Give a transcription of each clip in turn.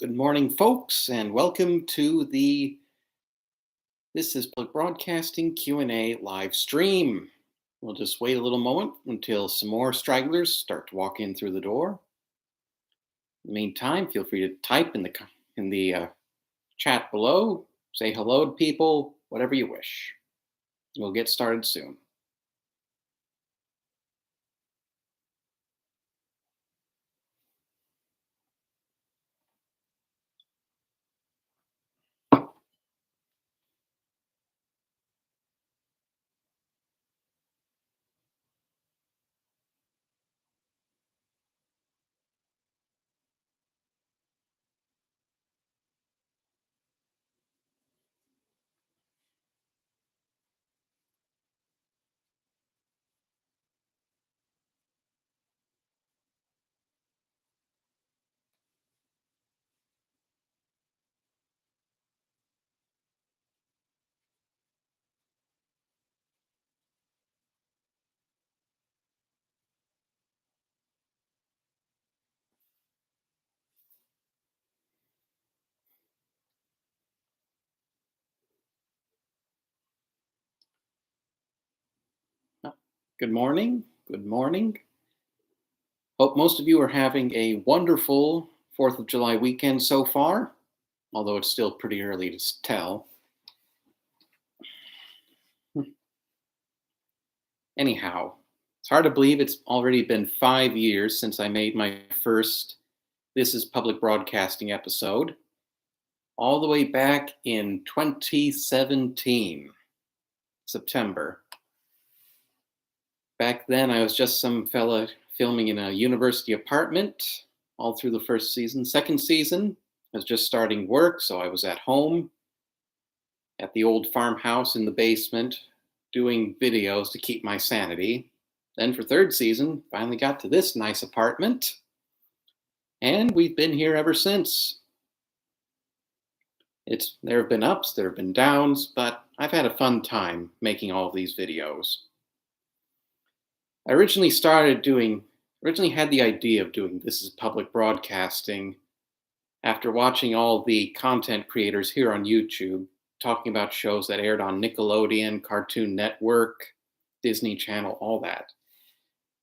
Good morning, folks, and welcome to the This is Public Broadcasting Q&A live stream. We'll just wait a little moment until some more stragglers start to walk in through the door. In the meantime, feel free to type in the chat below, say hello to people, whatever you wish. We'll get started soon. Good morning. Good morning. Hope most of you are having a wonderful 4th of July weekend so far, although it's still pretty early to tell. Anyhow, it's hard to believe it's already been 5 years since I made my first This is Public Broadcasting episode, all the way back in 2017, September. Back then, I was just some fella filming in a university apartment all through the first season. Second season, I was just starting work, so I was at home at the old farmhouse in the basement doing videos to keep my sanity. Then for third season, finally got to this nice apartment, and we've been here ever since. There have been ups, there have been downs, but I've had a fun time making all of these videos. I originally had the idea of doing This is Public Broadcasting after watching all the content creators here on YouTube talking about shows that aired on Nickelodeon, Cartoon Network, Disney Channel, all that.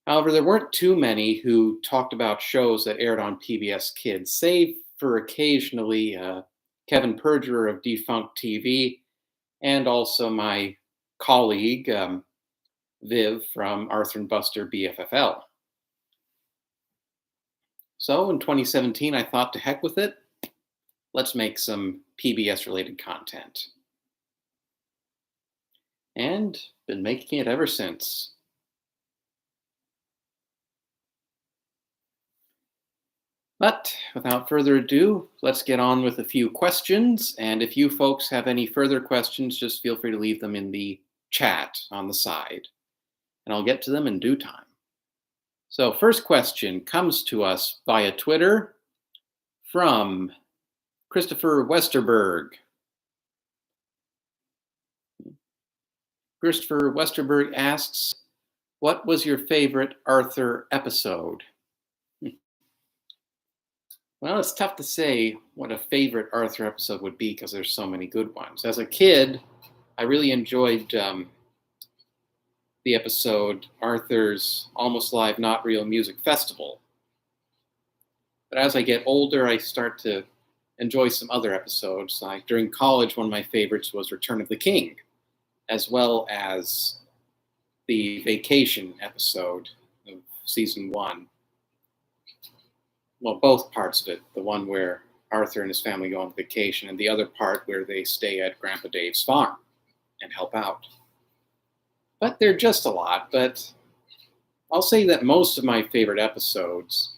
However, there weren't too many who talked about shows that aired on PBS Kids, save for occasionally Kevin Perjurer of Defunct TV, and also my colleague, Viv from Arthur and Buster BFFL. So in 2017, I thought, to heck with it, let's make some PBS-related content. And been making it ever since. But without further ado, let's get on with a few questions. And if you folks have any further questions, just feel free to leave them in the chat on the side, and I'll get to them in due time. So first question comes to us via Twitter from Christopher Westerberg. Christopher Westerberg asks, what was your favorite Arthur episode? Well, it's tough to say what a favorite Arthur episode would be because there's so many good ones. As a kid, I really enjoyed the episode Arthur's Almost Live Not Real Music Festival. But as I get older, I start to enjoy some other episodes. Like during college, one of my favorites was Return of the King, as well as the vacation episode of season 1. Well, both parts of it. The one where Arthur and his family go on vacation, and the other part where they stay at Grandpa Dave's farm and help out. But they're just a lot. But I'll say that most of my favorite episodes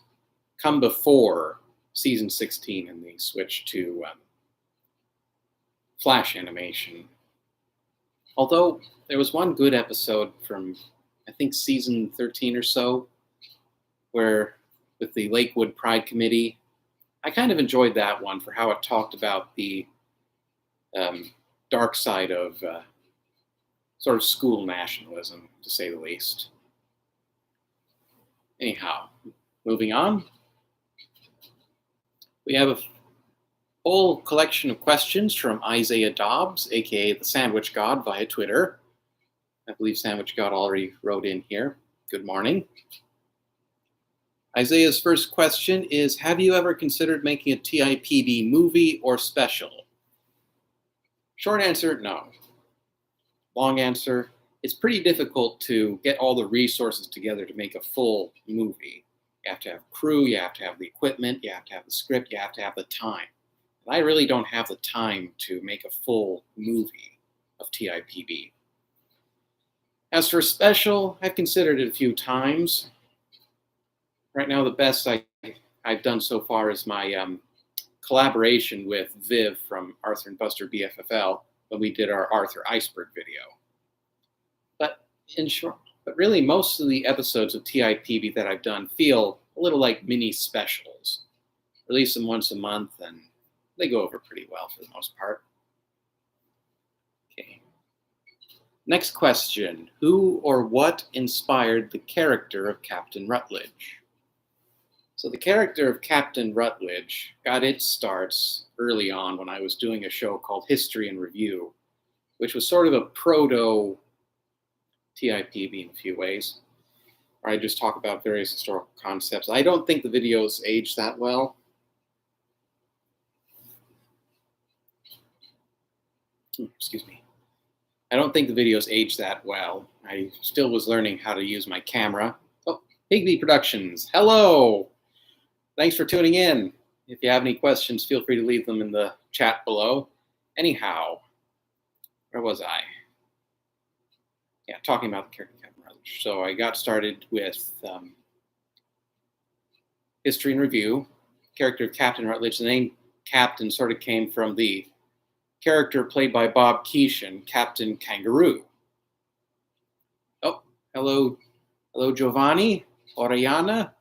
come before season 16 and they switch to Flash animation. Although there was one good episode from, I think, season 13 or so, where with the Lakewood Pride Committee, I kind of enjoyed that one for how it talked about the dark side of sort of school nationalism, to say the least. Anyhow, moving on. We have Whole collection of questions from Isaiah Dobbs, aka the Sandwich God, via Twitter. I believe Sandwich God already wrote in here. Good morning. Isaiah's first question is, have you ever considered making a TiPB movie or special? Short answer, no. Long answer, it's pretty difficult to get all the resources together to make a full movie. You have to have crew, you have to have the equipment, you have to have the script, you have to have the time. And I really don't have the time to make a full movie of TiPB. As for special, I've considered it a few times. Right now, the best I've done so far is my collaboration with Viv from Arthur and Buster BFFL when we did our Arthur Iceberg video. But in short, really most of the episodes of TiPB that I've done feel a little like mini specials. Release them once a month and they go over pretty well for the most part. Okay. Next question. Who or what inspired the character of Captain Rutledge? So the character of Captain Rutledge got its starts early on when I was doing a show called History in Review, which was sort of a proto TiPB in a few ways, where I just talk about various historical concepts. I don't think the videos age that well. Excuse me. I don't think the videos age that well. I still was learning how to use my camera. Oh, TiPB Productions, hello! Thanks for tuning in. If you have any questions, feel free to leave them in the chat below. Anyhow, where was I? Yeah, talking about the character of Captain Rutledge. So I got started with History in Review. Character of Captain Rutledge. The name Captain sort of came from the character played by Bob Keeshan, Captain Kangaroo. Oh, hello Giovanni, Oriana.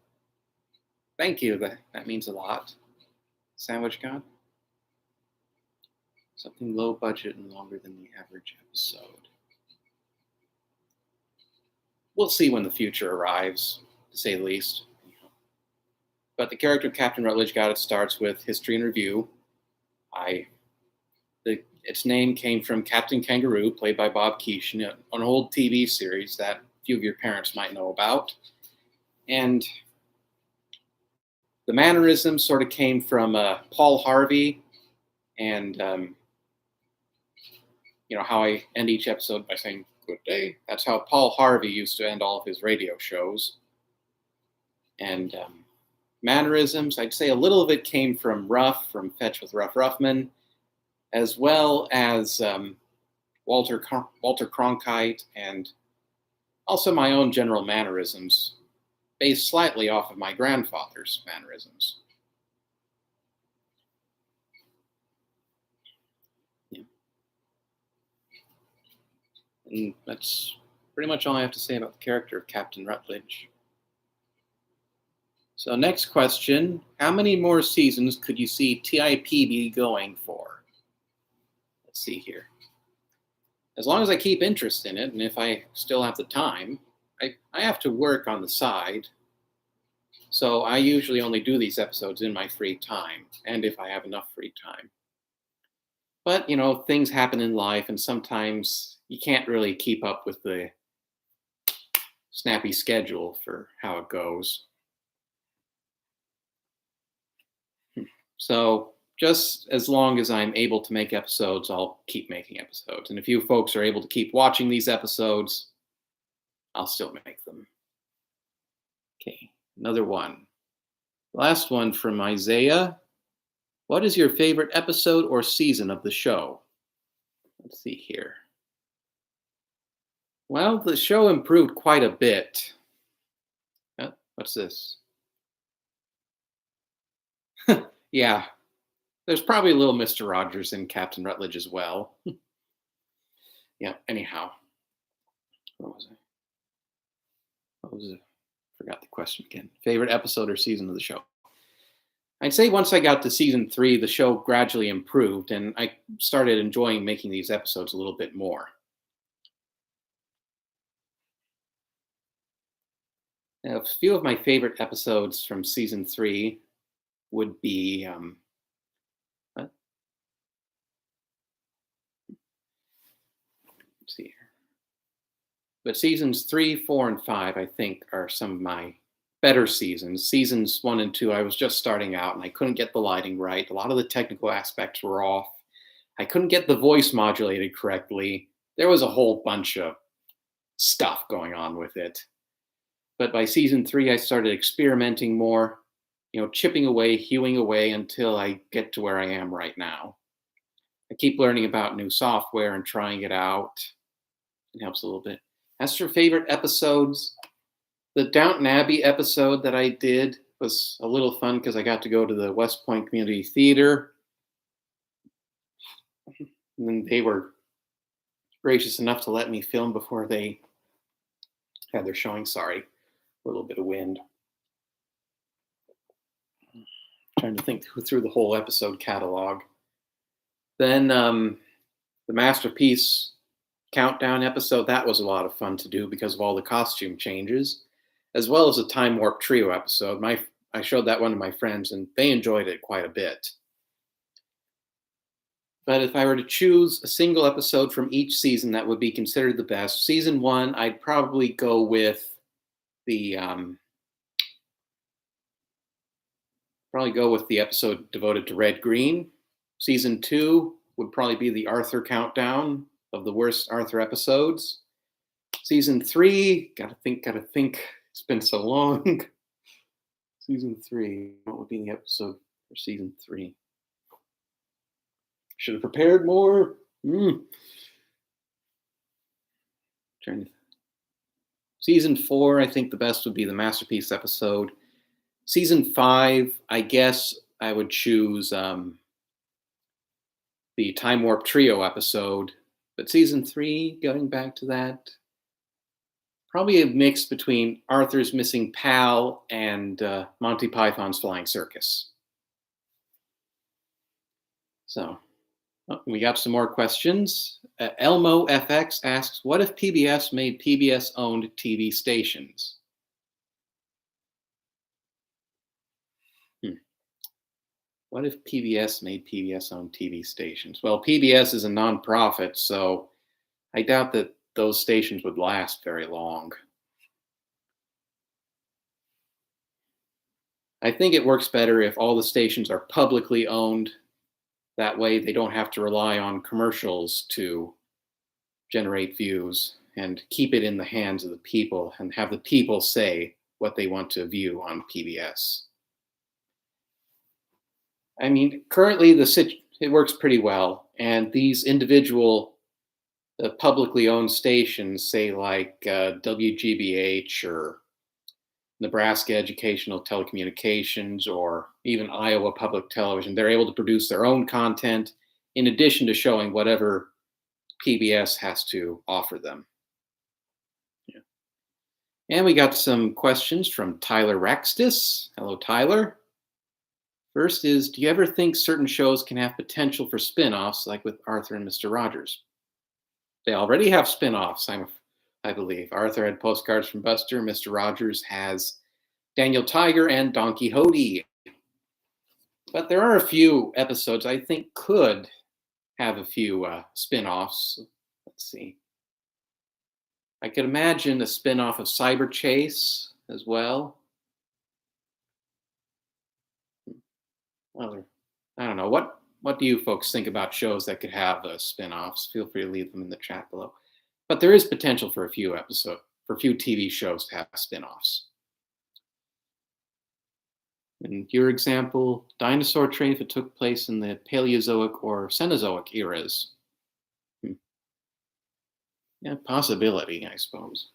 Thank you, that means a lot. Sandwich God. Something low budget and longer than the average episode. We'll see when the future arrives, to say the least. But the character of Captain Rutledge got its starts with History in Review. Its name came from Captain Kangaroo, played by Bob Keeshan, an old TV series that a few of your parents might know about. And the mannerisms sort of came from Paul Harvey, and how I end each episode by saying good day. That's how Paul Harvey used to end all of his radio shows. And mannerisms, I'd say a little of it came from Ruff, from Fetch with Ruff Ruffman, as well as Walter Cronkite, and also my own general mannerisms, based slightly off of my grandfather's mannerisms. Yeah. And that's pretty much all I have to say about the character of Captain Rutledge. So next question, how many more seasons could you see TiPB going for? Let's see here. As long as I keep interest in it, and if I still have the time, I have to work on the side. So I usually only do these episodes in my free time, and if I have enough free time. But, things happen in life, and sometimes you can't really keep up with the snappy schedule for how it goes. So just as long as I'm able to make episodes, I'll keep making episodes. And if you folks are able to keep watching these episodes, I'll still make them. Okay, another one. Last one from Isaiah. What is your favorite episode or season of the show? Let's see here. Well, the show improved quite a bit. What's this? Yeah, there's probably a little Mr. Rogers in Captain Rutledge as well. Yeah, anyhow. What was it? Forgot the question again. Favorite episode or season of the show? I'd say once I got to season 3, the show gradually improved, and I started enjoying making these episodes a little bit more. Now, a few of my favorite episodes from season 3 would be But seasons 3, 4, and 5, I think, are some of my better seasons. Seasons 1 and 2, I was just starting out and I couldn't get the lighting right. A lot of the technical aspects were off. I couldn't get the voice modulated correctly. There was a whole bunch of stuff going on with it. But by season 3, I started experimenting more, chipping away, hewing away until I get to where I am right now. I keep learning about new software and trying it out. It helps a little bit. As for favorite episodes, the Downton Abbey episode that I did was a little fun because I got to go to the West Point Community Theater. And they were gracious enough to let me film before they had their showing. Sorry, a little bit of wind. Trying to think through the whole episode catalog. Then the Masterpiece Countdown episode, that was a lot of fun to do because of all the costume changes, as well as the Time Warp Trio episode. I showed that one to my friends and they enjoyed it quite a bit. But if I were to choose a single episode from each season that would be considered the best, season 1, I'd probably go with the episode devoted to Red Green. Season 2 would probably be the Arthur countdown of the worst Arthur episodes. Season 3, gotta think. It's been so long. Season 3, what would be the episode for season 3? Should have prepared more. Season 4, I think the best would be the Masterpiece episode. Season 5, I guess I would choose the Time Warp Trio episode. But season 3, going back to that, probably a mix between Arthur's Missing Pal and Monty Python's Flying Circus. So, we got some more questions. Elmo FX asks, what if PBS made PBS-owned TV stations? What if PBS made PBS-owned TV stations? Well, PBS is a nonprofit, so I doubt that those stations would last very long. I think it works better if all the stations are publicly owned. That way they don't have to rely on commercials to generate views and keep it in the hands of the people and have the people say what they want to view on PBS. I mean, currently it works pretty well, and these individual publicly owned stations, say like WGBH or Nebraska Educational Telecommunications or even Iowa Public Television, they're able to produce their own content in addition to showing whatever PBS has to offer them. Yeah. And we got some questions from Tyler Raxtis. Hello, Tyler. First is, do you ever think certain shows can have potential for spin-offs like with Arthur and Mr. Rogers? They already have spin-offs, I believe. Arthur had Postcards from Buster. Mr. Rogers has Daniel Tiger and Don Quixote. But there are a few episodes I think could have a few spin-offs. Let's see. I could imagine a spin-off of Cyber Chase as well. Well, I don't know. What do you folks think about shows that could have spin-offs? Feel free to leave them in the chat below. But there is potential for a few TV shows to have spin-offs. In your example, Dinosaur Train, if it took place in the Paleozoic or Cenozoic eras. Yeah, possibility, I suppose.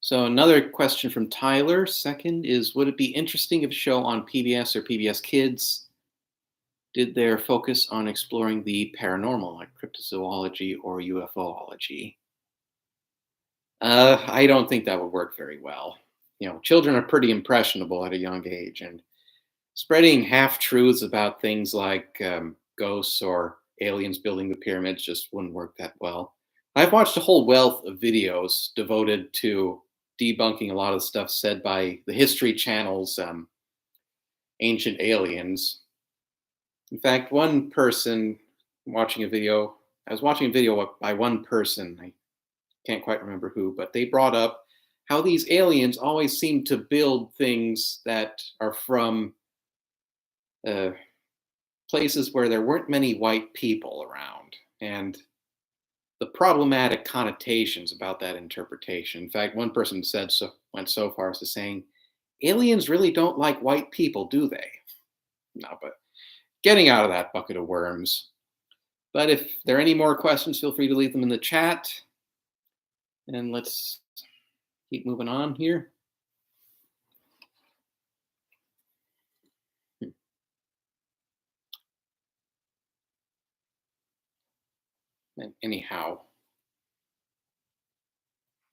So another question from Tyler. Second is, would it be interesting if a show on PBS or PBS Kids did their focus on exploring the paranormal, like cryptozoology or UFOlogy? I don't think that would work very well. Children are pretty impressionable at a young age, and spreading half-truths about things like ghosts or aliens building the pyramids just wouldn't work that well. I've watched a whole wealth of videos devoted to debunking a lot of the stuff said by the History Channel's Ancient Aliens. In fact, one person watching a video. I was watching a video by one person. I can't quite remember who, but they brought up how these aliens always seem to build things that are from uh, places where there weren't many white people around, and the problematic connotations about that interpretation. In fact, one person went so far as to saying, "Aliens really don't like white people, do they?" No, but getting out of that bucket of worms. But if there are any more questions, feel free to leave them in the chat, and let's keep moving on here. And anyhow,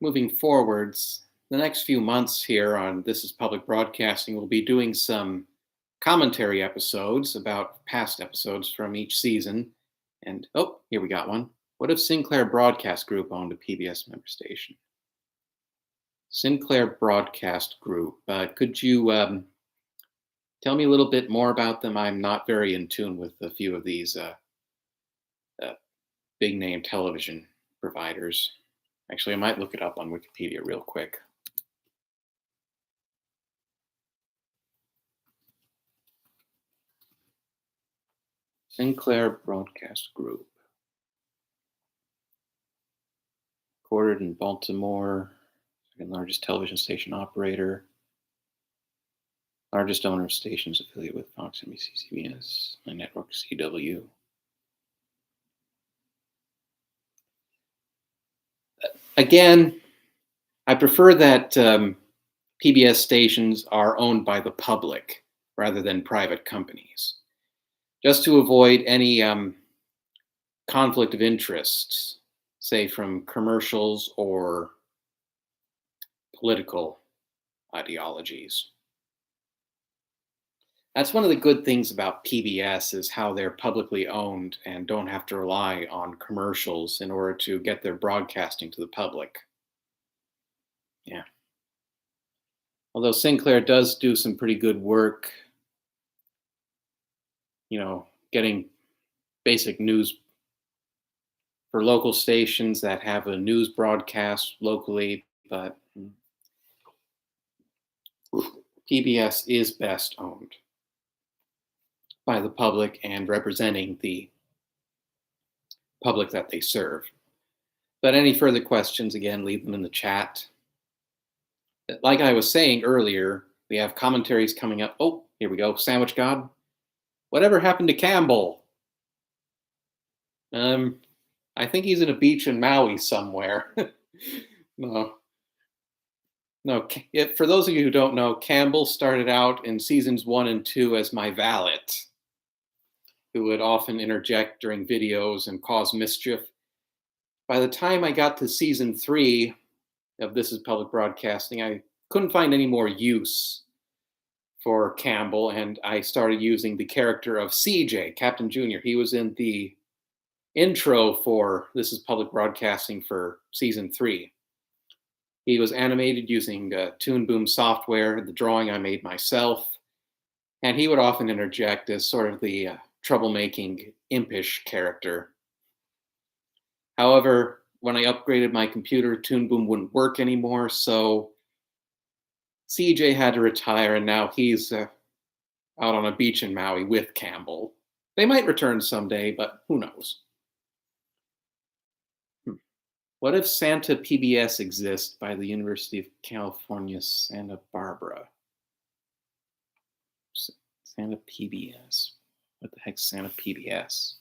moving forwards, the next few months here on This is Public Broadcasting, we'll be doing some commentary episodes about past episodes from each season. And oh, here we got one. What if Sinclair Broadcast Group owned a PBS member station? Sinclair Broadcast Group. Could you tell me a little bit more about them? I'm not very in tune with a few of these big name television providers. Actually, I might look it up on Wikipedia real quick. Sinclair Broadcast Group. Headquartered in Baltimore, second largest television station operator. Largest owner of stations affiliated with Fox, NBC, CBS, my network CW. Again, I prefer that PBS stations are owned by the public rather than private companies, just to avoid any conflict of interests, say from commercials or political ideologies. That's one of the good things about PBS is how they're publicly owned and don't have to rely on commercials in order to get their broadcasting to the public. Yeah. Although Sinclair does do some pretty good work, getting basic news for local stations that have a news broadcast locally, but PBS is best owned by the public and representing the public that they serve. But any further questions, again, leave them in the chat. Like I was saying earlier, we have commentaries coming up. Oh, here we go. Sandwich God. Whatever happened to Campbell? I think he's in a beach in Maui somewhere. No. For those of you who don't know, Campbell started out in seasons 1 and 2 as my valet, who would often interject during videos and cause mischief. By the time I got to season 3 of This is Public Broadcasting, I couldn't find any more use for Campbell, and I started using the character of CJ, Captain Junior. He was in the intro for This is Public Broadcasting for season 3. He was animated using Toon Boom software, the drawing I made myself, and he would often interject as sort of the troublemaking, impish character. However, when I upgraded my computer, Toon Boom wouldn't work anymore, so CJ had to retire, and now he's out on a beach in Maui with Campbell. They might return someday, but who knows? What if Santa PBS exists by the University of California, Santa Barbara? Santa PBS. What the heck's Santa PBS?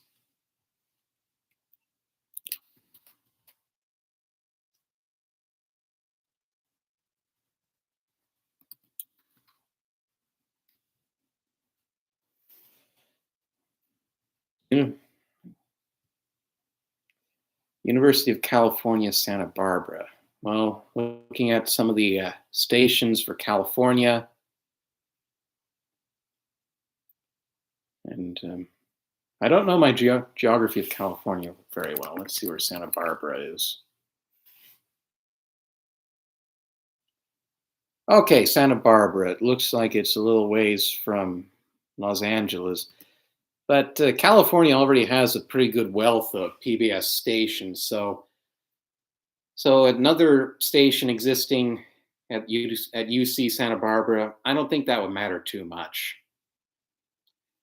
University of California, Santa Barbara. Well, looking at some of the stations for California, and I don't know my geography of California very well. Let's see where Santa Barbara is. Okay, Santa Barbara. It looks like it's a little ways from Los Angeles. But California already has a pretty good wealth of PBS stations, so another station existing at UC Santa Barbara, I don't think that would matter too much.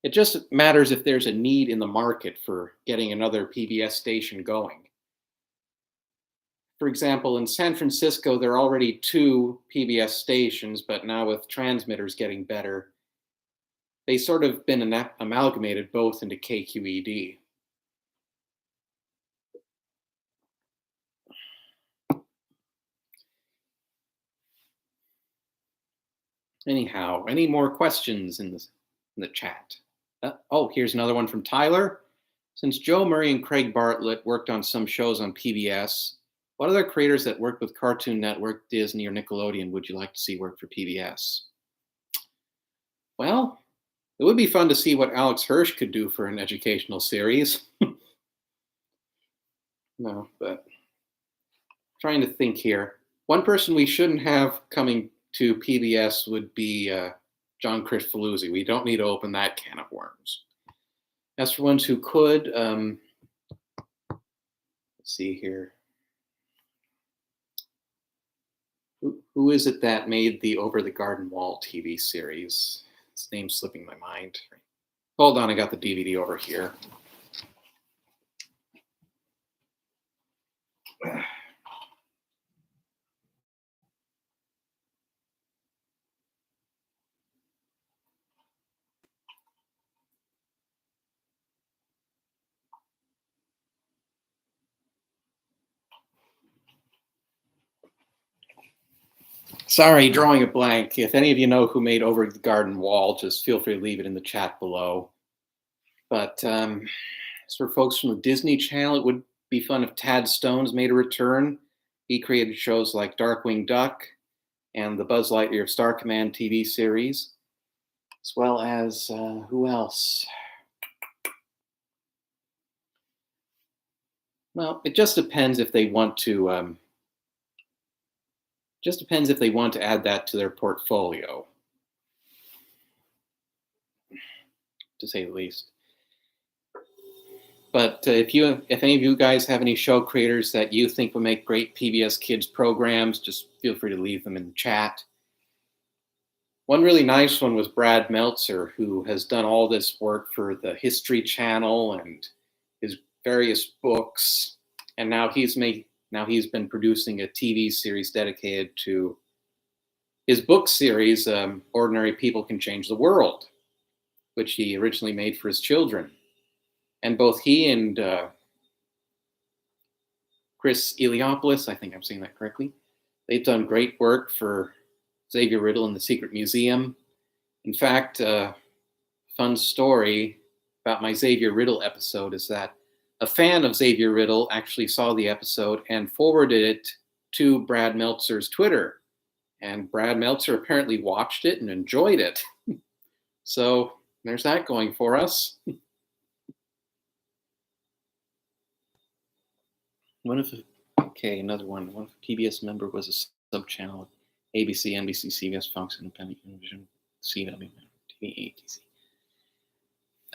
It just matters if there's a need in the market for getting another PBS station going. For example, in San Francisco, there are already two PBS stations, but now with transmitters getting better, they sort of been amalgamated both into KQED. Anyhow, any more questions in the chat? Oh, here's another one from Tyler. Since Joe Murray and Craig Bartlett worked on some shows on PBS, what other creators that worked with Cartoon Network, Disney, or Nickelodeon would you like to see work for PBS? Well, it would be fun to see what Alex Hirsch could do for an educational series. No, but trying to think here. One person we shouldn't have coming to PBS would be John Kricfalusi. We don't need to open that can of worms. As for ones who could, let's see here. Who is it that made the Over the Garden Wall TV series? Its name's slipping my mind. Hold on, I got the DVD over here. Sorry, drawing a blank. If any of you know who made Over the Garden Wall, just feel free to leave it in the chat below. But as for folks from the Disney Channel, it would be fun if Tad Stones made a return. He created shows like Darkwing Duck and the Buzz Lightyear of Star Command TV series, as well as who else? Well, it just depends if they want to. Add that to their portfolio, to say the least. But if any of you guys have any show creators that you think would make great PBS Kids programs, just feel free to leave them in the chat. One really nice one was Brad Meltzer, who has done all this work for the History Channel and his various books, and now he's been producing a TV series dedicated to his book series, Ordinary People Can Change the World, which he originally made for his children. And both he and Chris Eliopoulos, I think I'm saying that correctly, they've done great work for Xavier Riddle and the Secret Museum. In fact, a fun story about my Xavier Riddle episode is that a fan of Xavier Riddle actually saw the episode and forwarded it to Brad Meltzer's Twitter. And Brad Meltzer apparently watched it and enjoyed it. So there's that going for us. Another one. One PBS member was a sub-channel, ABC, NBC, CBS, Fox, Independent, Univision, CW, TV, ATC.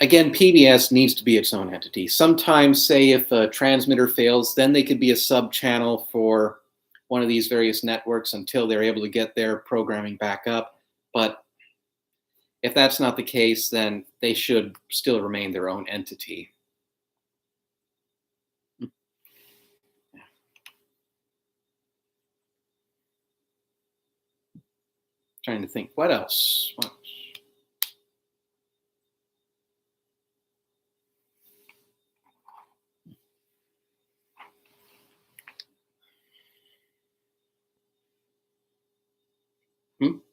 Again, PBS needs to be its own entity. Sometimes, say, if a transmitter fails, then they could be a sub-channel for one of these various networks until they're able to get their programming back up. But if that's not the case, then they should still remain their own entity. Trying to think, what else?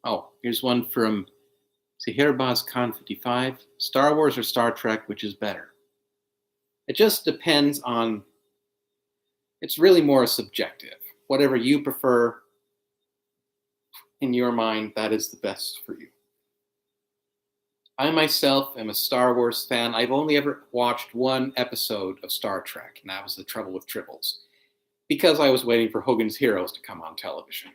Oh, here's one from Sihirbaz Khan 55. Star Wars or Star Trek, which is better? It just depends on, it's really more subjective. Whatever you prefer in your mind, that is the best for you. I myself am a Star Wars fan. I've only ever watched one episode of Star Trek, and that was The Trouble with Tribbles, because I was waiting for Hogan's Heroes to come on television.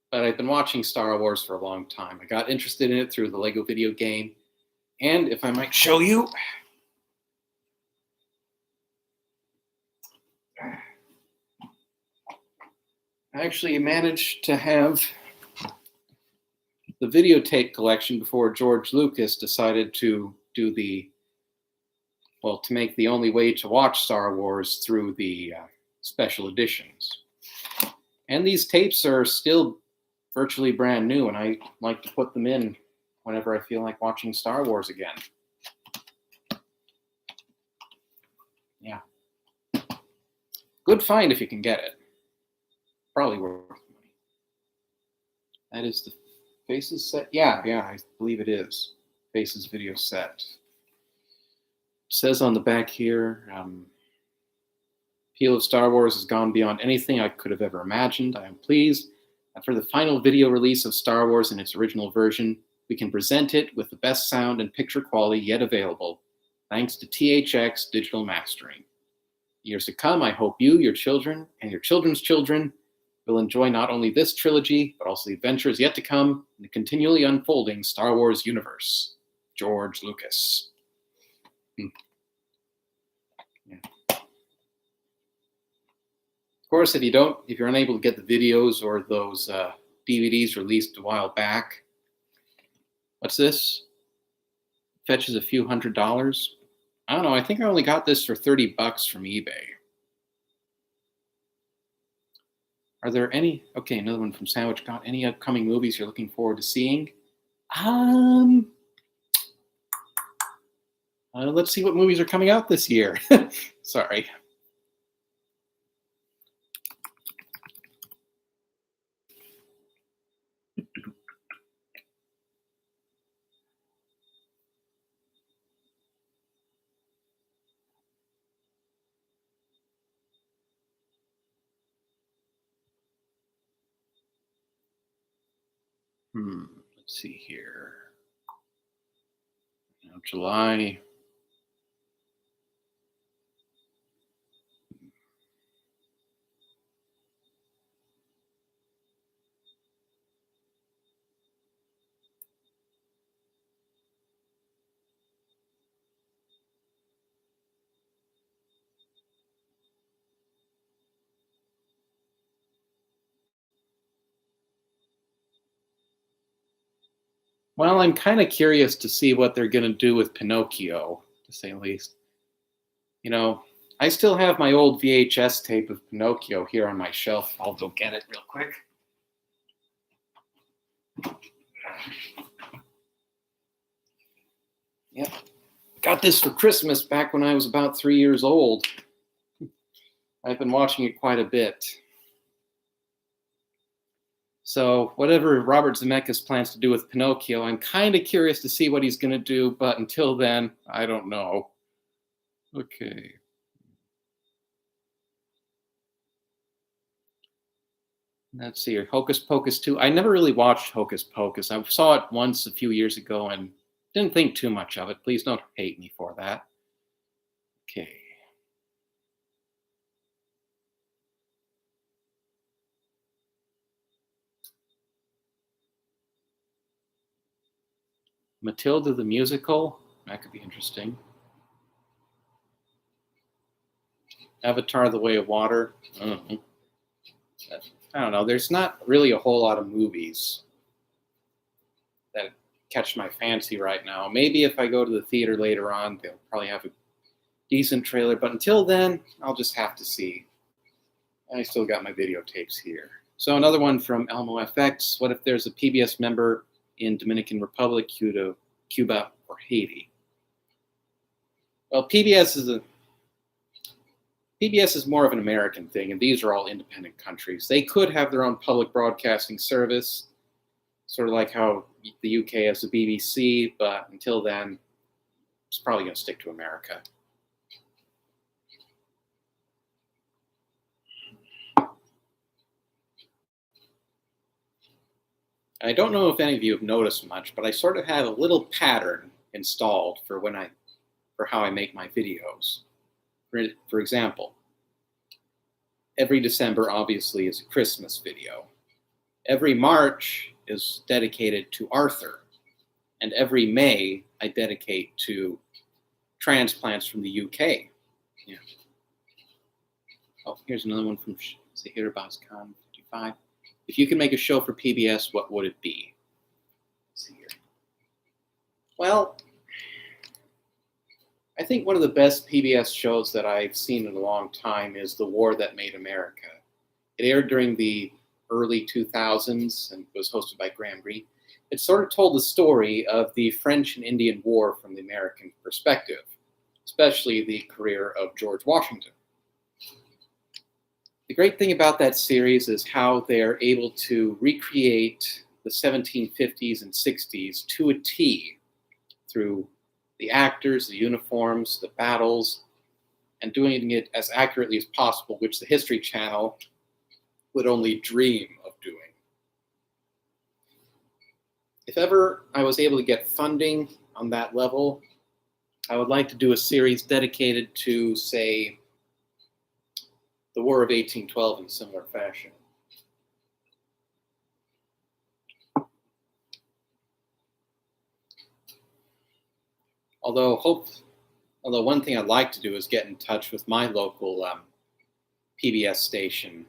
But I've been watching Star Wars for a long time. I got interested in it through the Lego video game. And if I might show you, I actually managed to have the videotape collection before George Lucas decided to do to make the only way to watch Star Wars through the special editions. And these tapes are still virtually brand new, and I like to put them in whenever I feel like watching Star Wars again. Yeah. Good find if you can get it. Probably worth money. That is the Faces set? Yeah, I believe it is. Faces video set. It says on the back here, appeal of Star Wars has gone beyond anything I could have ever imagined. I am pleased that for the final video release of Star Wars in its original version, we can present it with the best sound and picture quality yet available, thanks to THX digital mastering. Years to come, I hope you, your children, and your children's children will enjoy not only this trilogy, but also the adventures yet to come in the continually unfolding Star Wars universe. George Lucas. Yeah. Of course, if you're unable to get the videos or those DVDs released a while back, what's this? Fetches a few $100s. I don't know. I think I only got this for $30 from eBay. Are there any? Okay, another one from Sandwich. Got any upcoming movies you're looking forward to seeing? Let's see what movies are coming out this year. Sorry. Let's see here. July. Well, I'm kind of curious to see what they're going to do with Pinocchio, to say the least. I still have my old VHS tape of Pinocchio here on my shelf. I'll go get it real quick. Yep. Got this for Christmas back when I was about 3 years old. I've been watching it quite a bit. So whatever Robert Zemeckis plans to do with Pinocchio, I'm kind of curious to see what he's going to do, but until then, I don't know. Okay. Let's see here. Hocus Pocus 2. I never really watched Hocus Pocus. I saw it once a few years ago and didn't think too much of it. Please don't hate me for that. Okay. Matilda the Musical. That could be interesting. Avatar the Way of Water. I don't know. There's not really a whole lot of movies that catch my fancy right now. Maybe if I go to the theater later on, they'll probably have a decent trailer. But until then, I'll just have to see. I still got my videotapes here. So another one from Elmo FX. What if there's a PBS member in Dominican Republic, Cuba, or Haiti? Well, PBS is more of an American thing, and these are all independent countries. They could have their own public broadcasting service, sort of like how the UK has the BBC, but until then, it's probably going to stick to America. I don't know if any of you have noticed much, but I sort of have a little pattern installed for how I make my videos. For example, every December obviously is a Christmas video. Every March is dedicated to Arthur. And every May, I dedicate to transplants from the UK. Yeah. Oh, here's another one from Zahir Khan 55. If you could make a show for PBS, what would it be? Let's see here. Well, I think one of the best PBS shows that I've seen in a long time is The War That Made America. It aired during the early 2000s and was hosted by Graham Greene. It sort of told the story of the French and Indian War from the American perspective, especially the career of George Washington. The great thing about that series is how they're able to recreate the 1750s and 60s to a T through the actors, the uniforms, the battles, and doing it as accurately as possible, which the History Channel would only dream of doing. If ever I was able to get funding on that level, I would like to do a series dedicated to, say, the War of 1812 in similar fashion. Although one thing I'd like to do is get in touch with my local PBS station,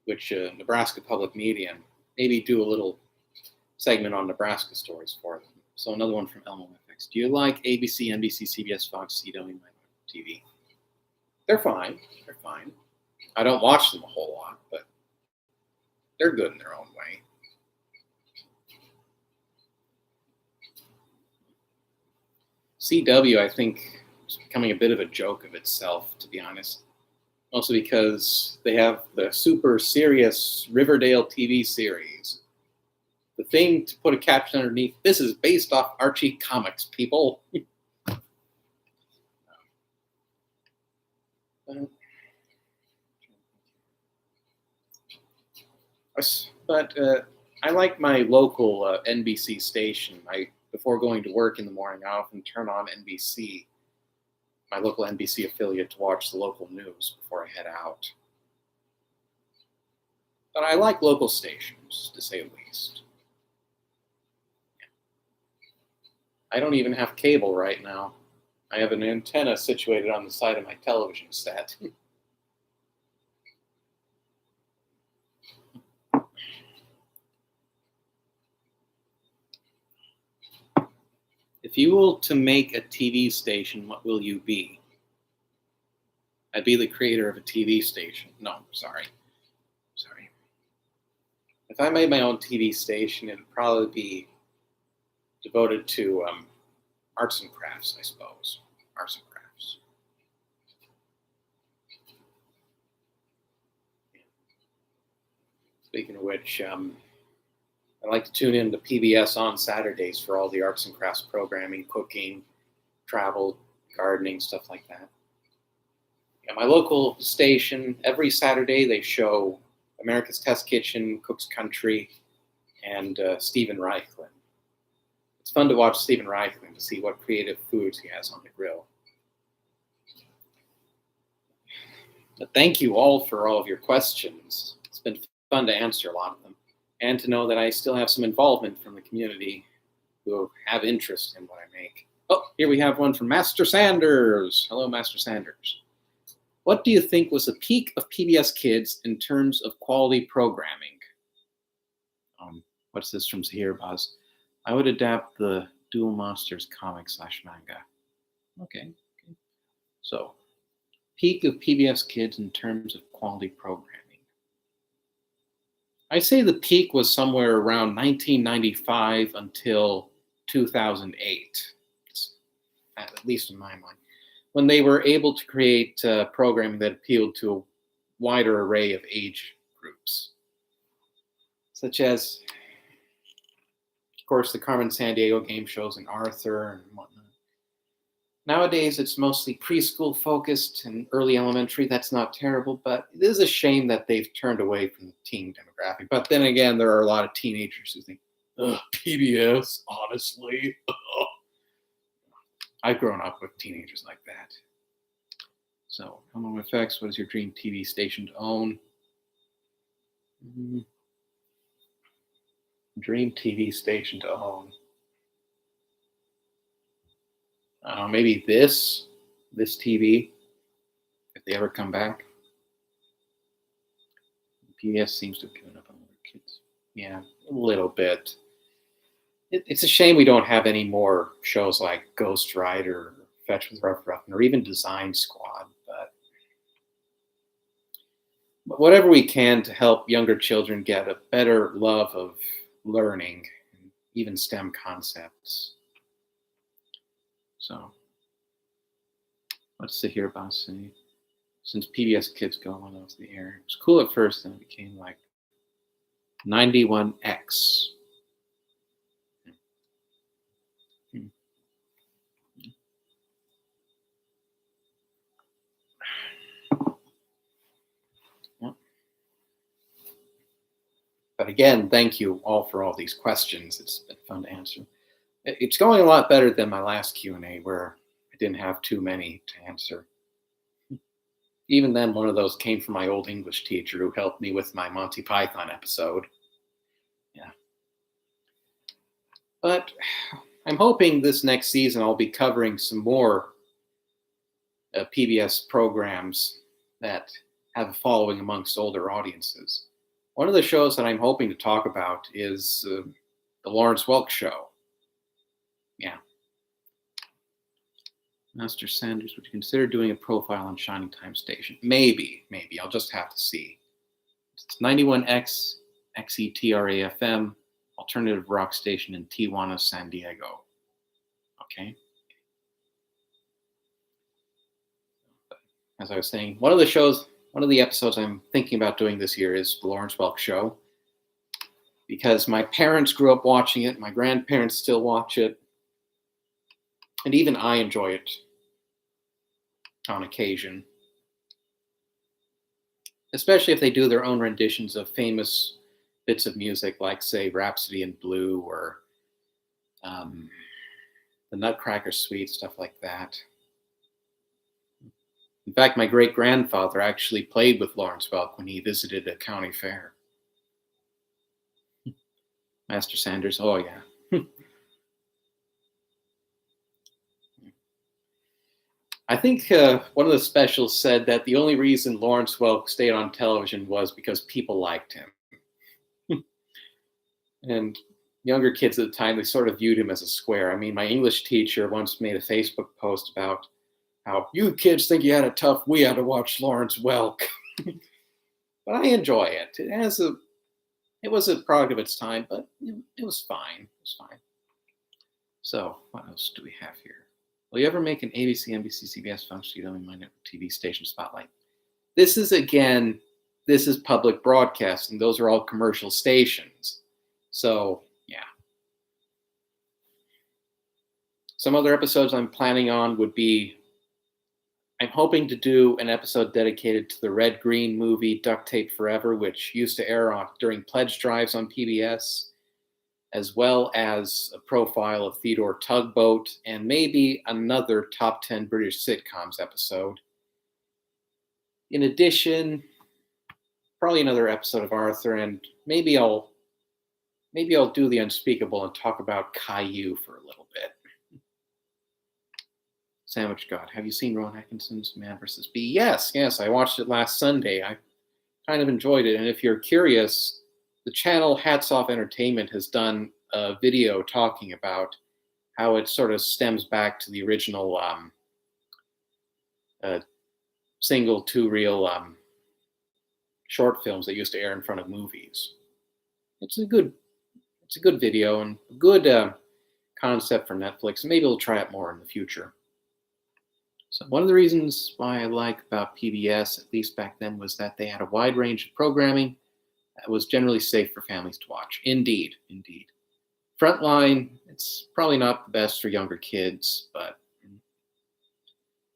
which Nebraska Public Media, and maybe do a little segment on Nebraska stories for them. So another one from Elmo FX. Do you like ABC, NBC, CBS, Fox, CW, TV? They're fine. They're fine. I don't watch them a whole lot, but they're good in their own way. CW, I think, is becoming a bit of a joke of itself, to be honest. Mostly because they have the super serious Riverdale TV series. The thing to put a caption underneath, this is based off Archie comics, people. But I like my local NBC station. Before going to work in the morning, I often turn on NBC, my local NBC affiliate, to watch the local news before I head out. But I like local stations, to say the least. I don't even have cable right now. I have an antenna situated on the side of my television set. If you were to make a TV station, what will you be? I'd be the creator of a TV station. No, sorry. If I made my own TV station, it would probably be devoted to arts and crafts, I suppose. Arts and crafts. Speaking of which, I like to tune in to PBS on Saturdays for all the arts and crafts programming, cooking, travel, gardening, stuff like that. Yeah, my local station, every Saturday they show America's Test Kitchen, Cook's Country, and Stephen Reichlin. It's fun to watch Stephen Reichlin to see what creative foods he has on the grill. But thank you all for all of your questions. It's been fun to answer a lot of them, and to know that I still have some involvement from the community who have interest in what I make. Oh, here we have one from Master Sanders. Hello, Master Sanders. What do you think was the peak of PBS Kids in terms of quality programming? What's this from Zahir Baz? I would adapt the Dual Monsters comic / manga. Okay. So, peak of PBS Kids in terms of quality programming. I'd say the peak was somewhere around 1995 until 2008, at least in my mind, when they were able to create programming that appealed to a wider array of age groups, such as, of course, the Carmen Sandiego game shows and Arthur and whatnot. Nowadays, it's mostly preschool focused and early elementary. That's not terrible, but it is a shame that they've turned away from the teen demographic. But then again, there are a lot of teenagers who think, PBS, honestly. I've grown up with teenagers like that. So, Hello FX, what is your dream TV station to own? Dream TV station to own. maybe this TV, if they ever come back. PBS seems to have given up on other kids. Yeah, a little bit. It's a shame we don't have any more shows like Ghost Rider, Fetch with Rough Ruffin, or even Design Squad. But whatever we can to help younger children get a better love of learning, even STEM concepts. So, what's the here about say? Since PBS Kids go on off the air, it was cool at first, then it became like 91X. But again, thank you all for all these questions. It's been fun to answer. It's going a lot better than my last Q&A where I didn't have too many to answer. Even then, one of those came from my old English teacher who helped me with my Monty Python episode. Yeah. But I'm hoping this next season I'll be covering some more PBS programs that have a following amongst older audiences. One of the shows that I'm hoping to talk about is the Lawrence Welk Show. Yeah. Master Sanders, would you consider doing a profile on Shining Time Station? Maybe. I'll just have to see. It's 91X, XETRA-FM, alternative rock station in Tijuana, San Diego. Okay. As I was saying, one of the episodes I'm thinking about doing this year is the Lawrence Welk Show, because my parents grew up watching it, my grandparents still watch it, and even I enjoy it on occasion, especially if they do their own renditions of famous bits of music, like, say, Rhapsody in Blue or the Nutcracker Suite, stuff like that. In fact, my great-grandfather actually played with Lawrence Welk when he visited a county fair. Master Sanders, oh yeah. I think one of the specials said that the only reason Lawrence Welk stayed on television was because people liked him. And younger kids at the time, they sort of viewed him as a square. I mean, my English teacher once made a Facebook post about how you kids think you had it tough, we had to watch Lawrence Welk. But I enjoy it. It was a product of its time, but it was fine. It was fine. So, what else do we have here? Will you ever make an ABC, NBC, CBS function you don't mind a TV station spotlight? This is public broadcasting. Those are all commercial stations. So, yeah. Some other episodes I'm planning on would be, I'm hoping to do an episode dedicated to the Red Green movie Duct Tape Forever, which used to air during pledge drives on PBS, as well as a profile of Theodore Tugboat, and maybe another Top 10 British Sitcoms episode. In addition, probably another episode of Arthur, and maybe I'll do The Unspeakable and talk about Caillou for a little bit. Sandwich God, have you seen Rowan Atkinson's Man vs. Bee? Yes, I watched it last Sunday. I kind of enjoyed it, and if you're curious, the channel Hats Off Entertainment has done a video talking about how it sort of stems back to the original single two-reel short films that used to air in front of movies. It's a good video and a good concept for Netflix. Maybe we'll try it more in the future. So one of the reasons why I like about PBS, at least back then, was that they had a wide range of programming that was generally safe for families to watch. Indeed. Frontline, it's probably not the best for younger kids, but...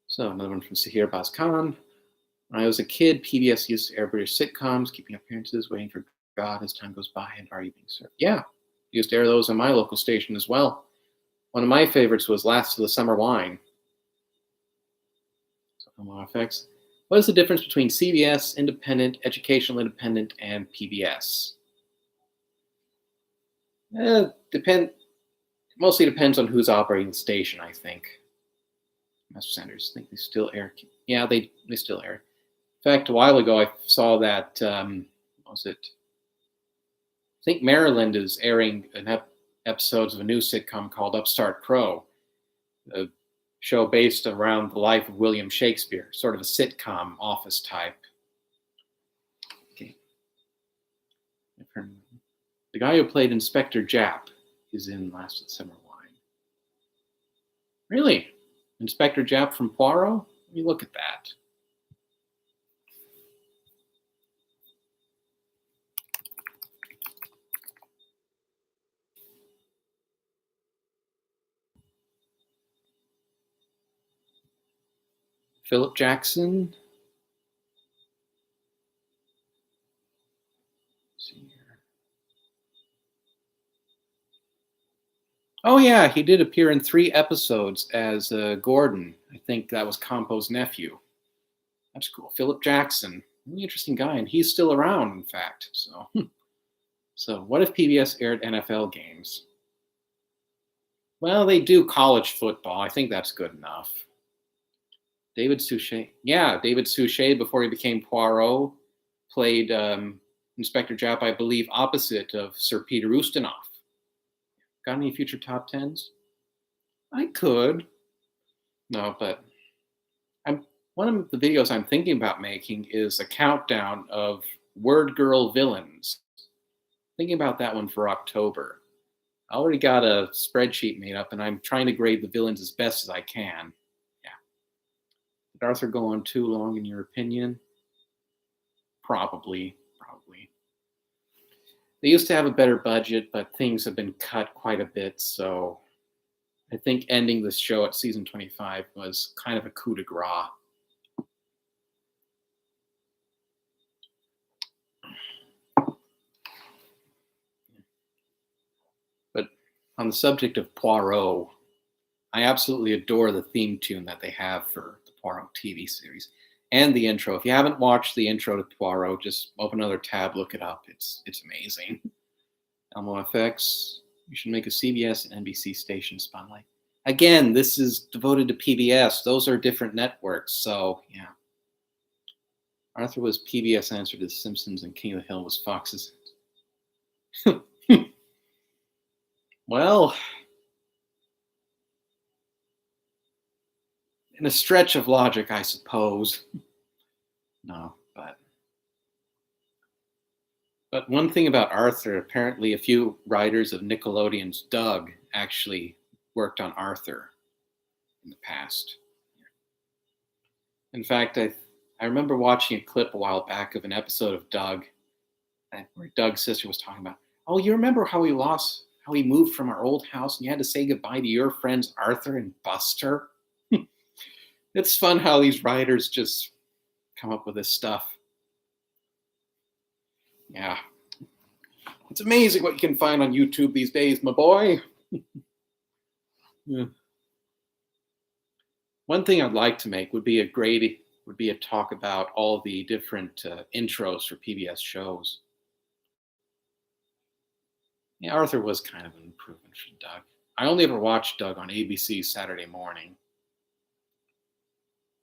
So another one from Sahir Bazkhan. When I was a kid, PBS used to air British sitcoms, keeping appearances, waiting for God as time goes by, and Are You Being Served? Yeah, used to air those on my local station as well. One of my favorites was Last of the Summer Wine. Effects. What is the difference between CBS, independent, educational independent, and PBS? It mostly depends on who's operating the station, I think. Master Sanders. I think they still air. Yeah, they still air. In fact, a while ago I saw that. What was it? I think Maryland is airing episodes of a new sitcom called Upstart Crow, a show based around the life of William Shakespeare, sort of a sitcom, office type. Okay. The guy who played Inspector Japp is in Last of the Summer Wine. Really? Inspector Japp from Poirot? Let me look at that. Philip Jackson. Let's see here. Oh yeah, he did appear in 3 episodes as Gordon. I think that was Compo's nephew. That's cool. Philip Jackson, really interesting guy, and he's still around, in fact. So what if PBS aired NFL games? Well, they do college football. I think that's good enough. David Suchet. Yeah, David Suchet, before he became Poirot, played Inspector Japp, I believe, opposite of Sir Peter Ustinov. Got any future top 10s? I could. No, but one of the videos I'm thinking about making is a countdown of Word Girl villains. Thinking about that one for October. I already got a spreadsheet made up, and I'm trying to grade the villains as best as I can. Yeah. Did Arthur go on too long, in your opinion? Probably. They used to have a better budget, but things have been cut quite a bit, so I think ending this show at season 25 was kind of a coup de grace. But on the subject of Poirot, I absolutely adore the theme tune that they have for the Poirot TV series and the intro. If you haven't watched the intro to Poirot, just open another tab, look it up. It's amazing. Elmo FX. You should make a CBS and NBC station spotlight. Again, this is devoted to PBS. Those are different networks, so yeah. Arthur was PBS answer to The Simpsons, and King of the Hill was Fox's. Well, in a stretch of logic, I suppose. No, but one thing about Arthur, apparently a few writers of Nickelodeon's Doug actually worked on Arthur in the past. In fact, I remember watching a clip a while back of an episode of Doug where Doug's sister was talking about, oh, you remember how we moved from our old house and you had to say goodbye to your friends Arthur and Buster? It's fun how these writers just come up with this stuff. Yeah. It's amazing what you can find on YouTube these days, my boy. Yeah. One thing I'd like to make would be a talk about all the different intros for PBS shows. Yeah, Arthur was kind of an improvement from Doug. I only ever watched Doug on ABC Saturday morning.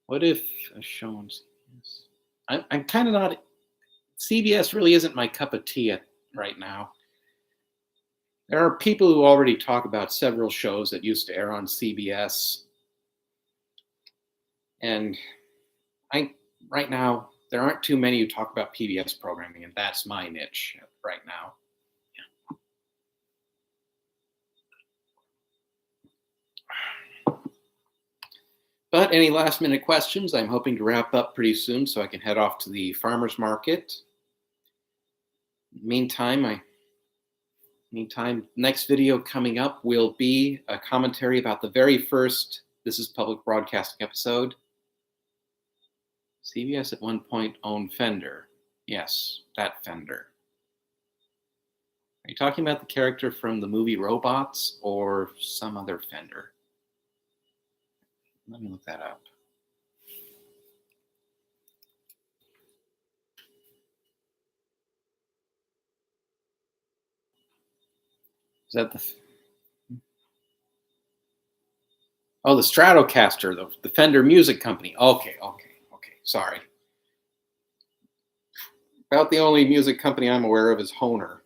What if a show on CBS? I'm kind of not. CBS really isn't my cup of tea right now. There are people who already talk about several shows that used to air on CBS. And right now, there aren't too many who talk about PBS programming, and that's my niche right now. But any last minute questions? I'm hoping to wrap up pretty soon so I can head off to the farmer's market. Meantime, next video coming up will be a commentary about the very first This Is Public Broadcasting episode. CBS at one point owned Fender. Yes, that Fender. Are you talking about the character from the movie Robots or some other Fender? Let me look that up. Is that the... Oh, the Stratocaster, the Fender Music Company. Okay. Sorry. About the only music company I'm aware of is Hohner,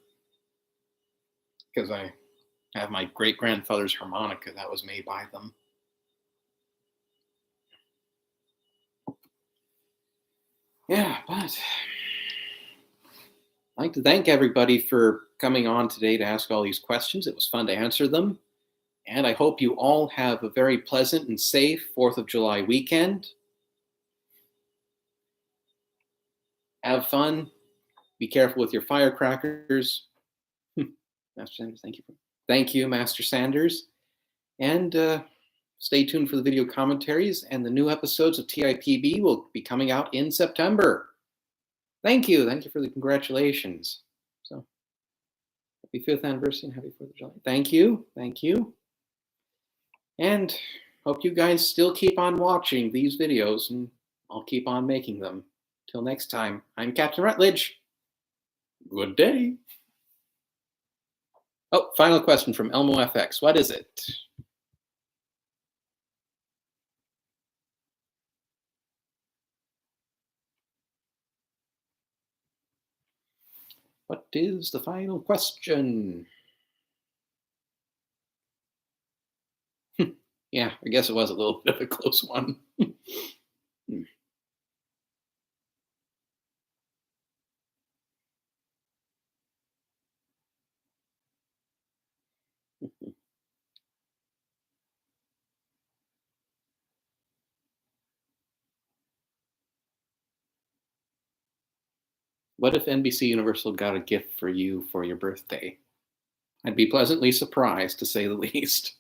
because I have my great-grandfather's harmonica that was made by them. Yeah, but I'd like to thank everybody for coming on today to ask all these questions. It was fun to answer them. And I hope you all have a very pleasant and safe 4th of July weekend. Have fun. Be careful with your firecrackers. Master Sanders, thank you. Thank you, Master Sanders. And stay tuned for the video commentaries, and the new episodes of TiPB will be coming out in September. Thank you. Thank you for the congratulations. So, happy 5th anniversary and happy 4th of July. Thank you. Thank you. And hope you guys still keep on watching these videos, and I'll keep on making them. Till next time, I'm Captain Rutledge. Good day. Oh, final question from Elmo FX. What is it? What is the final question? Yeah, I guess it was a little bit of a close one. What if NBC Universal got a gift for you for your birthday? I'd be pleasantly surprised, to say the least.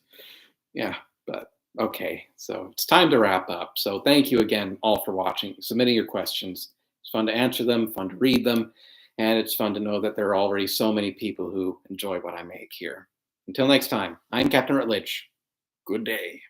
Yeah, but okay. So it's time to wrap up. So thank you again all for watching, submitting your questions. It's fun to answer them, fun to read them, and it's fun to know that there are already so many people who enjoy what I make here. Until next time, I'm Captain Rutledge. Good day.